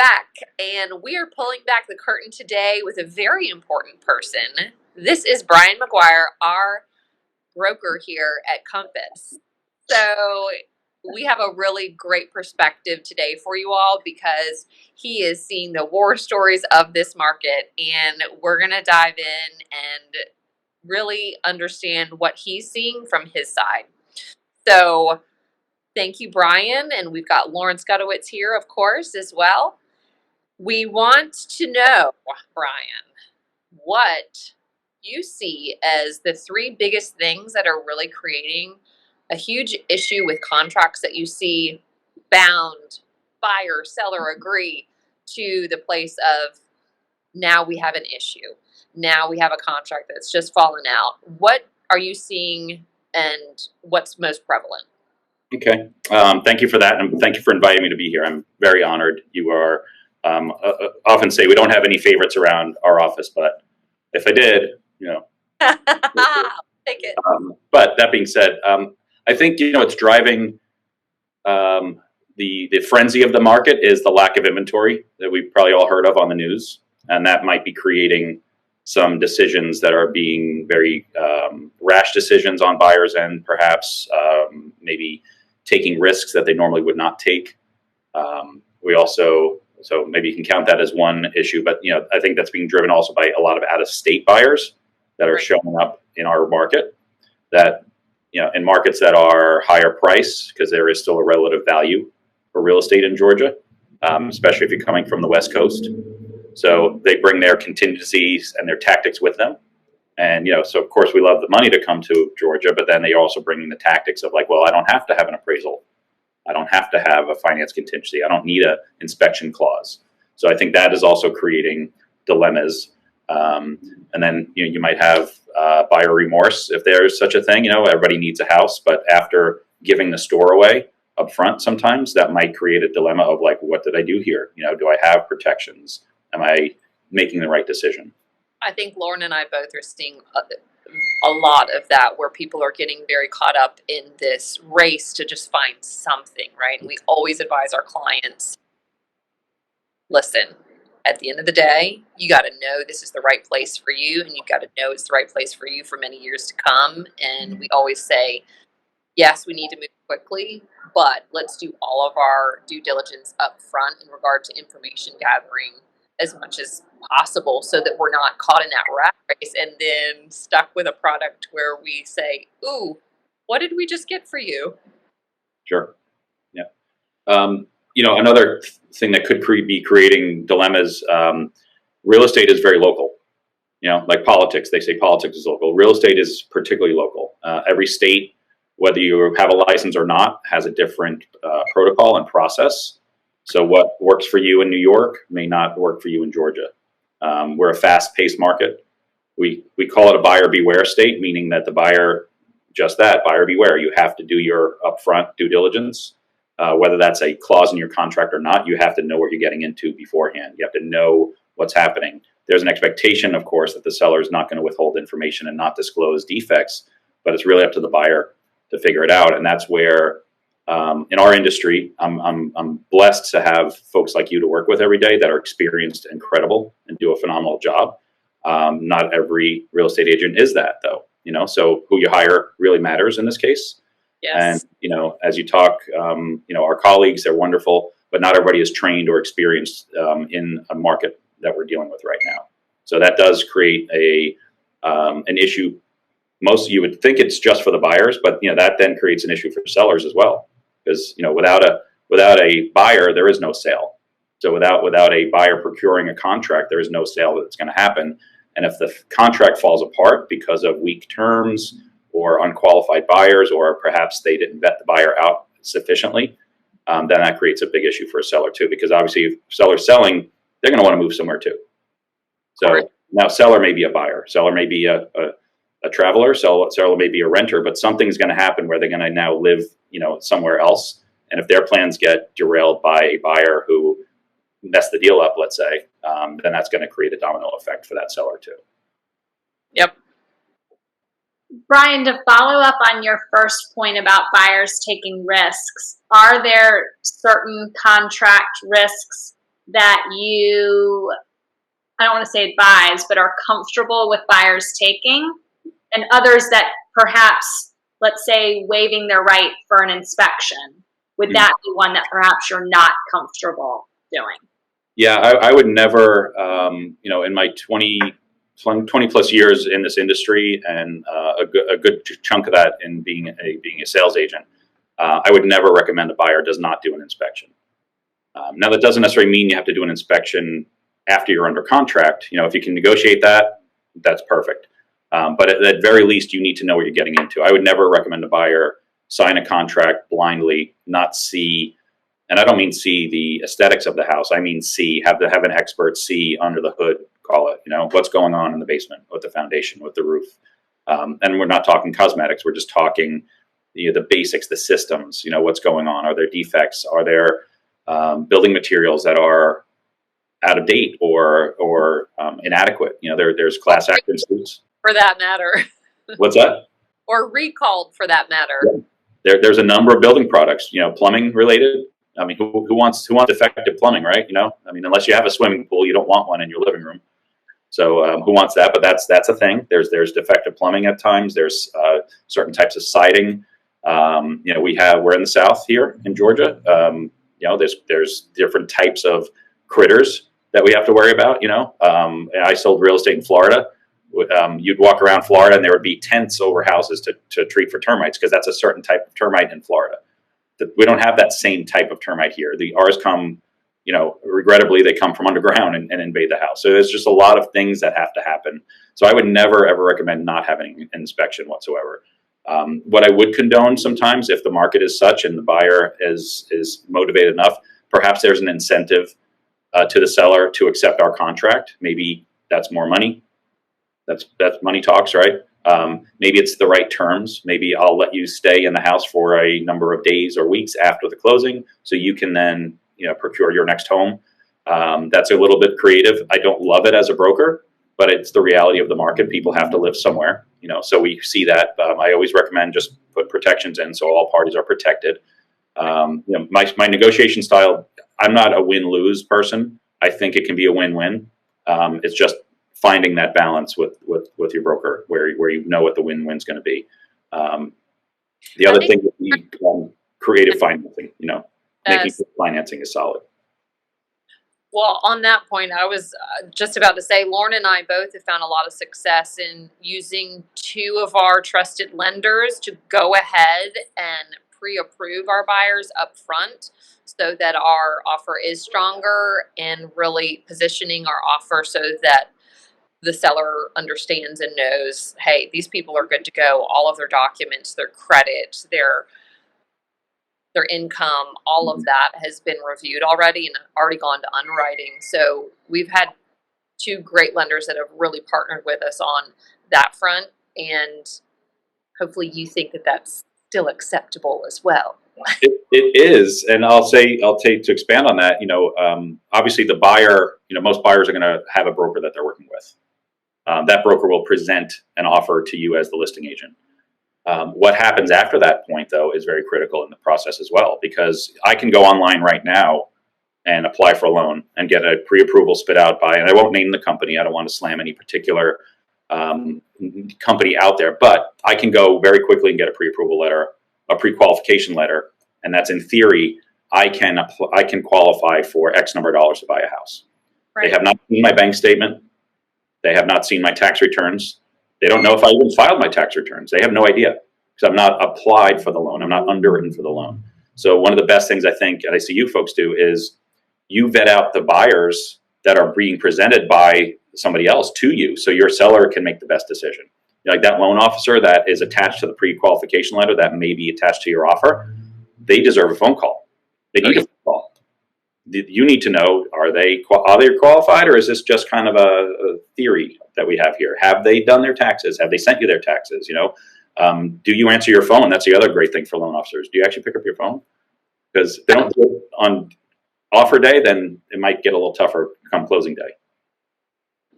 back, and we are pulling back the curtain today with a very important person. This is Brian Maguire, our broker here at Compass. So we have a really great perspective today for you all because he is seeing the war stories of this market, and we're going to dive in and really understand what he's seeing from his side. So thank you, Brian, and we've got Lauren Skudowitz here, of course, as well. We want to know, Brian, what you see as the three biggest things that are really creating a huge issue with contracts that you see bound, buyer, seller agree to the place of now we have an issue. Now we have a contract that's just fallen out. What are you seeing and what's most prevalent? Okay. Thank you for that. And thank you for inviting me to be here. I'm very honored. You are, often say we don't have any favorites around our office, but if I did, I'll take it. But that being said, I think, it's driving the frenzy of the market is the lack of inventory that we've probably all heard of on the news. And that might be creating some decisions that are being very rash decisions on buyers' end, perhaps maybe taking risks that they normally would not take. We also, so maybe you can count that as one issue, but I think that's being driven also by a lot of out-of-state buyers that are showing up in our market. That in markets that are higher price, because there is still a relative value for real estate in Georgia, especially if you're coming from the West Coast. So they bring their contingencies and their tactics with them. And, so of course we love the money to come to Georgia, but then they also bring in the tactics of like, well, I don't have to have an appraisal. I don't have to have a finance contingency. I don't need an inspection clause. So I think that is also creating dilemmas. And then, you might have buyer remorse if there's such a thing. Everybody needs a house, but after giving the store away up front, sometimes that might create a dilemma of like, what did I do here? Do I have protections? Am I making the right decision? I think Lauren and I both are seeing a lot of that, where people are getting very caught up in this race to just find something, right? And we always advise our clients, listen, at the end of the day, you got to know this is the right place for you, and you've got to know it's the right place for you for many years to come. And we always say, yes, we need to move quickly, but let's do all of our due diligence up front in regard to information gathering as much as possible, so that we're not caught in that rat race and then stuck with a product where we say, ooh, what did we just get for you? Sure. Yeah. Another thing that could be creating dilemmas, real estate is very local. Like politics, they say politics is local. Real estate is particularly local. Every state, whether you have a license or not, has a different protocol and process. So what works for you in New York may not work for you in Georgia. We're a fast-paced market. We call it a buyer beware state, meaning that the buyer, just that, buyer beware. You have to do your upfront due diligence. Whether that's a clause in your contract or not, you have to know what you're getting into beforehand. You have to know what's happening. There's an expectation, of course, that the seller is not going to withhold information and not disclose defects, but it's really up to the buyer to figure it out. And that's where, in our industry, I'm blessed to have folks like you to work with every day that are experienced and credible and do a phenomenal job. Not every real estate agent is that, though. So who you hire really matters in this case. Yes. And, as you talk, our colleagues are wonderful, but not everybody is trained or experienced in a market that we're dealing with right now. So that does create an issue. Most you would think it's just for the buyers, but that then creates an issue for sellers as well, because without a buyer there is no sale. So without a buyer procuring a contract, there is no sale that's going to happen. And if the contract falls apart because of weak terms or unqualified buyers, or perhaps they didn't vet the buyer out sufficiently, then that creates a big issue for a seller too, because obviously if seller's selling, they're going to want to move somewhere too. So now seller may be a buyer, seller may be a traveler, seller may be a renter, but something's going to happen where they're going to now live, somewhere else. And if their plans get derailed by a buyer who messed the deal up, let's say, then that's going to create a domino effect for that seller too. Yep. Brian, to follow up on your first point about buyers taking risks, are there certain contract risks that you, I don't want to say advise, but are comfortable with buyers taking, and others that perhaps, let's say, waiving their right for an inspection? Would that be one that perhaps you're not comfortable doing? Yeah, I would never, in my 20 plus years in this industry, and a good chunk of that in being a sales agent, I would never recommend a buyer does not do an inspection. Now, that doesn't necessarily mean you have to do an inspection after you're under contract. If you can negotiate that, that's perfect. But at very least, you need to know what you're getting into. I would never recommend a buyer sign a contract blindly, not see, and I don't mean see the aesthetics of the house. I mean have an expert see under the hood, call it, what's going on in the basement, with the foundation, with the roof. And we're not talking cosmetics. We're just talking the basics, the systems, what's going on. Are there defects? Are there building materials that are out of date or inadequate? There's class action suits. For that matter. What's that? Or recalled, for that matter. Yeah. There's a number of building products, plumbing related. I mean, who wants defective plumbing, right? I mean, unless you have a swimming pool, you don't want one in your living room. So who wants that? But that's a thing. There's defective plumbing at times. There's certain types of siding. We're in the South here in Georgia. There's different types of critters that we have to worry about. I sold real estate in Florida. You'd walk around Florida and there would be tents over houses to treat for termites, because that's a certain type of termite in Florida. We don't have that same type of termite here. Ours come, regrettably, they come from underground and invade the house. So there's just a lot of things that have to happen. So I would never, ever recommend not having an inspection whatsoever. What I would condone sometimes, if the market is such and the buyer is motivated enough, perhaps there's an incentive to the seller to accept our contract. Maybe that's more money. That's money talks, right? Maybe it's the right terms. Maybe I'll let you stay in the house for a number of days or weeks after the closing, so you can then procure your next home. That's a little bit creative. I don't love it as a broker, but it's the reality of the market. People have to live somewhere, so we see that. I always recommend just put protections in so all parties are protected. My negotiation style, I'm not a win-lose person. I think it can be a win-win. It's just finding that balance with your broker where you know what the win-win's going to be. The other thing would be creative financing, making sure financing is solid. Well, on that point, I was just about to say, Lauren and I both have found a lot of success in using two of our trusted lenders to go ahead and pre-approve our buyers up front, so that our offer is stronger, and really positioning our offer so that the seller understands and knows, hey, these people are good to go. All of their documents, their credit, their income, all of that has been reviewed already and already gone to underwriting. So we've had two great lenders that have really partnered with us on that front, and hopefully you think that that's still acceptable as well. It is, and I'll take to expand on that. Obviously the buyer, most buyers are going to have a broker that they're working with. That broker will present an offer to you as the listing agent. What happens after that point, though, is very critical in the process as well, because I can go online right now and apply for a loan and get a pre-approval spit out by, and I won't name the company. I don't want to slam any particular company out there, but I can go very quickly and get a pre-approval letter, a pre-qualification letter, and that's in theory. I can qualify for X number of dollars to buy a house. Right. They have not seen my bank statement. They have not seen my tax returns. They don't know if I even filed my tax returns. They have no idea, because I'm not applied for the loan. I'm not underwritten for the loan. So one of the best things I think, and I see you folks do, is you vet out the buyers that are being presented by somebody else to you, so your seller can make the best decision. Like that loan officer that is attached to the pre-qualification letter that may be attached to your offer, they deserve a phone call. They need a phone call. You need to know, are they qualified, or is this just kind of a theory that we have here? Have they done their taxes? Have they sent you their taxes? Do you answer your phone? That's the other great thing for loan officers. Do you actually pick up your phone? Because if they don't do it on offer day, then it might get a little tougher come closing day.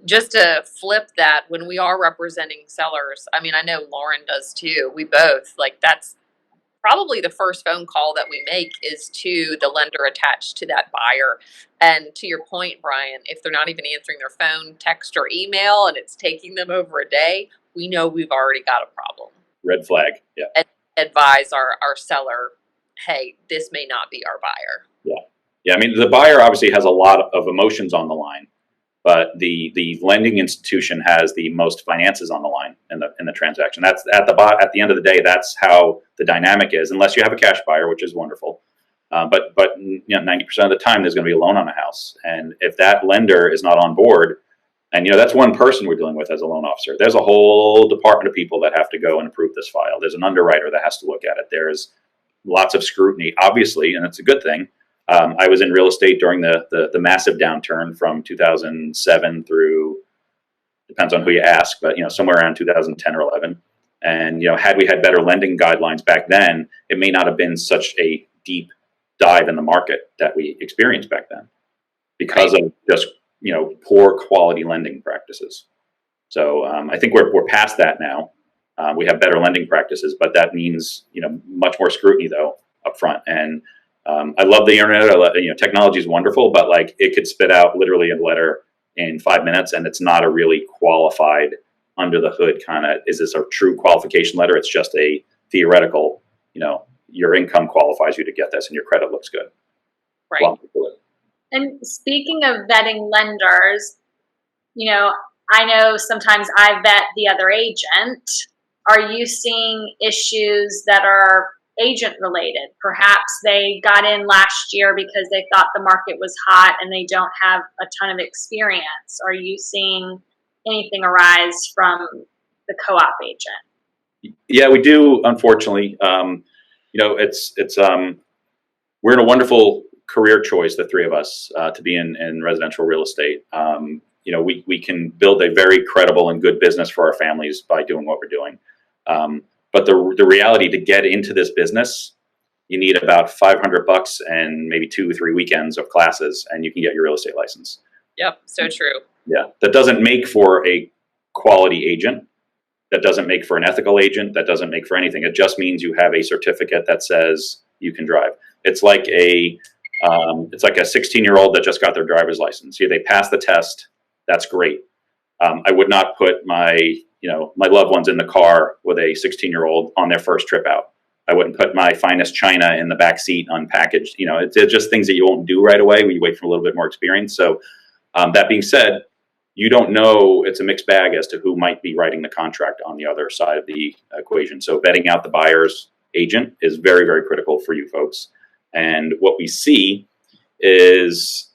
Just to flip that, when we are representing sellers, I mean, I know Lauren does too. We both, that's probably the first phone call that we make is to the lender attached to that buyer. And to your point, Brian, if they're not even answering their phone, text, or email, and it's taking them over a day, we know we've already got a problem. Red flag. Yeah. And advise our seller, hey, this may not be our buyer. Yeah. I mean, the buyer obviously has a lot of emotions on the line, but the lending institution has the most finances on the line in the transaction. That's at the end of the day, that's how the dynamic is. Unless you have a cash buyer, which is wonderful, but 90% of the time there's going to be a loan on a house, and if that lender is not on board, and that's one person we're dealing with as a loan officer. There's a whole department of people that have to go and approve this file. There's an underwriter that has to look at it. There's lots of scrutiny, obviously, and it's a good thing. I was in real estate during the massive downturn from 2007 through, depends on who you ask, but somewhere around 2010 or 11. And had we had better lending guidelines back then, it may not have been such a deep dive in the market that we experienced back then, because of just poor quality lending practices. So I think we're past that now. We have better lending practices, but that means much more scrutiny though up front. And I love the internet. Technology is wonderful, but like it could spit out literally a letter in 5 minutes, and it's not a really qualified under the hood kind of. Is this a true qualification letter? It's just a theoretical. Your income qualifies you to get this, and your credit looks good. Right. And speaking of vetting lenders, I know sometimes I vet the other agent. Are you seeing issues that are agent related? Perhaps they got in last year because they thought the market was hot and they don't have a ton of experience. Are you seeing anything arise from the co-op agent? Yeah, we do, unfortunately. It's we're in a wonderful career choice, the three of us, to be in residential real estate. We can build a very credible and good business for our families by doing what we're doing. But the reality, to get into this business, you need about $500 and maybe 2 or 3 weekends of classes, and you can get your real estate license. Yep, so true. Yeah, that doesn't make for a quality agent. That doesn't make for an ethical agent. That doesn't make for anything. It just means you have a certificate that says you can drive. It's like a 16-year-old that just got their driver's license. They pass the test. That's great. I would not put my loved ones in the car with a 16-year-old on their first trip out. I wouldn't put my finest china in the back seat unpackaged. It's just things that you won't do right away. We wait for a little bit more experience. So that being said, you don't know. It's a mixed bag as to who might be writing the contract on the other side of the equation. So vetting out the buyer's agent is very, very critical for you folks. And what we see is,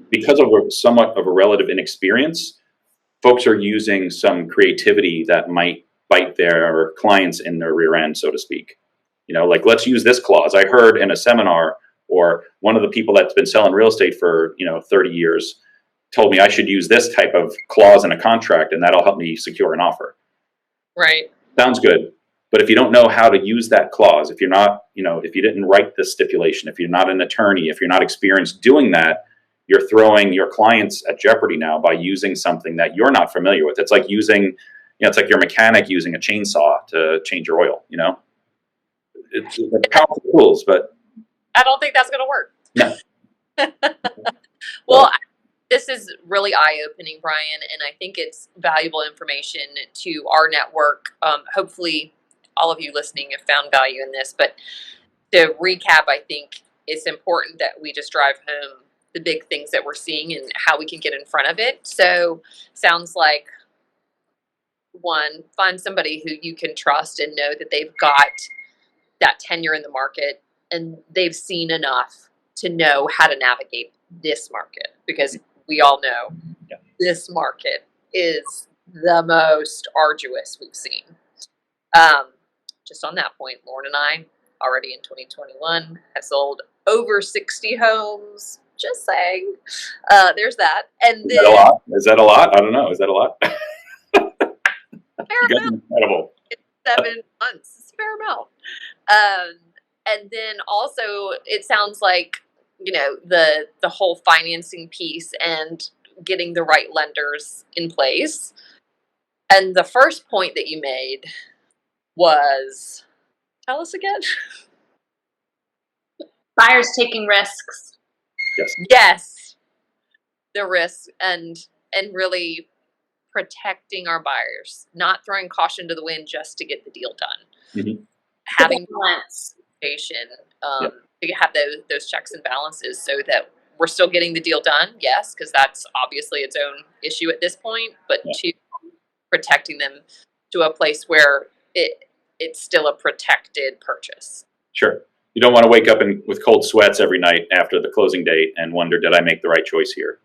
because of somewhat of a relative inexperience, folks are using some creativity that might bite their clients in their rear end, so to speak. Like, let's use this clause. I heard in a seminar, or one of the people that's been selling real estate for 30 years told me I should use this type of clause in a contract, and that'll help me secure an offer. Right. Sounds good. But if you don't know how to use that clause, if you're not, if you didn't write the stipulation, if you're not an attorney, if you're not experienced doing that, you're throwing your clients at jeopardy now by using something that you're not familiar with. It's like using, it's like your mechanic using a chainsaw to change your oil. It's powerful tools, but I don't think that's going to work. No. Well, this is really eye-opening, Brian, and I think it's valuable information to our network. Hopefully, all of you listening have found value in this. But to recap, I think it's important that we just drive home the big things that we're seeing and how we can get in front of it. So, sounds like, one, find somebody who you can trust and know that they've got that tenure in the market and they've seen enough to know how to navigate this market, because we all know this market is the most arduous we've seen. Just on that point, Lauren and I, already in 2021, have sold over 60 homes. Just saying. There's that. And then, is that a lot? I don't know. Is that a lot? Fair amount. Incredible. In 7 months. It's a fair amount. And then also, it sounds like, the whole financing piece and getting the right lenders in place. And the first point that you made was Tell us again. Buyers taking risks. Yes. Yes, the risk and really protecting our buyers, not throwing caution to the wind just to get the deal done. Mhm. Having balance. patient, Yep. to have those checks and balances so that we're still getting the deal done. Yes, because that's obviously its own issue at this point, but Yeah. to protecting them to a place where it's still a protected purchase. Sure. You don't want to wake up with cold sweats every night after the closing date and wonder, did I make the right choice here?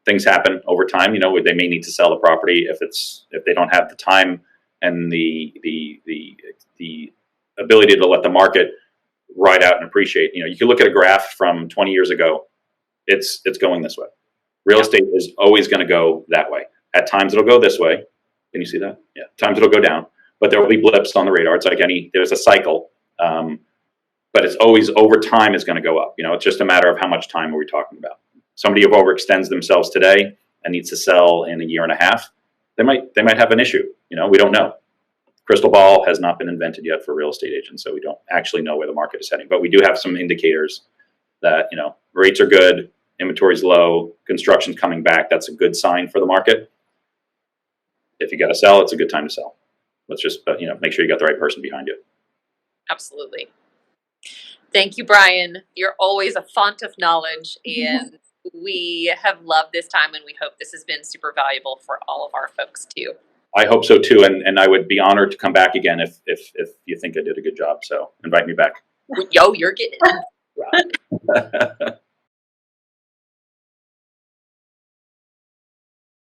Things happen over time. They may need to sell the property if they don't have the time and the ability to let the market ride out and appreciate. You can look at a graph from 20 years ago. It's going this way. Real estate is always going to go that way. At times it'll go this way. Can you see that? Yeah. At times it'll go down, but there will be blips on the radar. It's like there's a cycle. But it's always over time is going to go up. It's just a matter of how much time are we talking about. Somebody who overextends themselves today and needs to sell in a year and a half, they might have an issue. We don't know. Crystal ball has not been invented yet for real estate agents, so we don't actually know where the market is heading. But we do have some indicators that rates are good, inventory's low, construction's coming back. That's a good sign for the market. If you got to sell, it's a good time to sell. Let's just make sure you got the right person behind you. Absolutely. Thank you, Brian. You're always a font of knowledge, and we have loved this time, and we hope this has been super valuable for all of our folks too. I hope so too, and I would be honored to come back again if you think I did a good job. So invite me back. Yo, you're getting it.